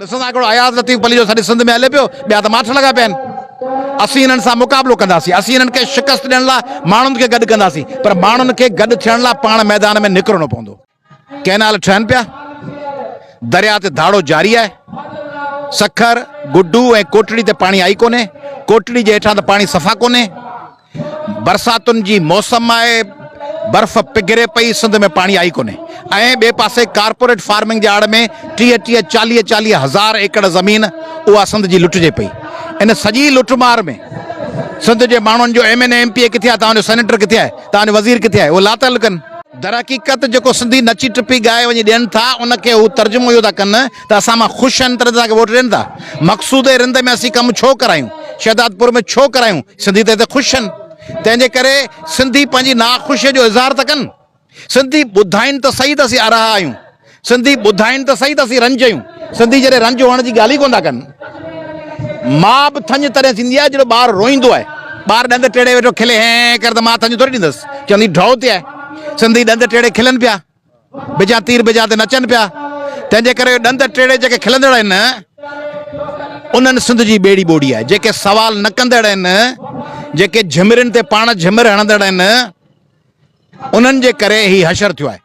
ॾिसंदा हिकिड़ो अयाज़ लतीफ़ पली जो सॼे सिंध में हले पियो, ॿिया त माठ लॻा पिया आहिनि। असीं हिननि सां मुक़ाबिलो कंदासीं, असीं हिननि खे शिकस्त ॾियण लाइ माण्हुनि खे गॾु कंदासीं, पर माण्हुनि खे गॾु थियण लाइ पाण मैदान में निकिरणो पवंदो। कैनाल ठहनि पिया, दरिया ते धाड़ो जारी आहे, सखर गुड्डू ऐं कोटड़ी ते पाणी आई कोन्हे, कोटड़ी जे हेठां त पाणी सफ़ा कोन्हे, बरसातुनि जी मौसम आहे, बर्फ़ पिघरे पई, सिंध में पाणी आई कोन्हे। ऐं ॿिए पासे कारपोरेट फार्मिंग जे आड़ में 30-40 हज़ार एकड़ ज़मीन उहा सिंध जी लुटिजे पई। इन सॼी लुटमार में सिंध जे माण्हुनि जो MNA MPA किथे आहे, तव्हांजो सेनेटर किथे आहे, तव्हांजो वज़ीर किथे आहे, उहो लातल कनि। दर हक़ीक़त जेको सिंधी नची टपी ॻाए वञी ॾियनि था, उनखे हू तर्जुमो इहो था कनि त असां मां ख़ुशि आहिनि तॾहिं तव्हांखे वोट ॾियनि था। मक़सूद रिंद में असीं कमु छो करायूं, शहदादपुर में छो करायूं, सिंधी त हिते ख़ुशि आहिनि। तंहिंजे करे सिंधी पंहिंजी नाख़ुशीअ जो इज़हार था कनि। सिंधी ॿुधाइनि त सही त असीं अरहा आहियूं, सिंधी ॿुधाइनि त सही त असीं रंज आहियूं, सिंधी जॾहिं रंज हुअण जी ॻाल्हि ई कोन था कनि। मां बि थञ तॾहिं थींदी आहे जॾहिं ॿारु रोईंदो आहे, ॿारु ॾंद टेड़े वेठो खिले हे कर त मां थञ थोरी ॾींदुसि, चवंदी ढौ ते आहे। सिंधी ॾंद टेड़े खिलनि पिया, बिजा तीर बिजा ते नचनि पिया। तंहिंजे करे ॾंद टेड़े जेके खिलंदड़ आहिनि उन्हनि सिंध जी ॿेड़ी ॿोड़ी आहे। जेके सवाल न कंदड़ आहिनि, जेके झिमरियुनि ते पाण झिमर हणंदड़ आहिनि, उन्हनि जे करे ही हशर थियो आहे।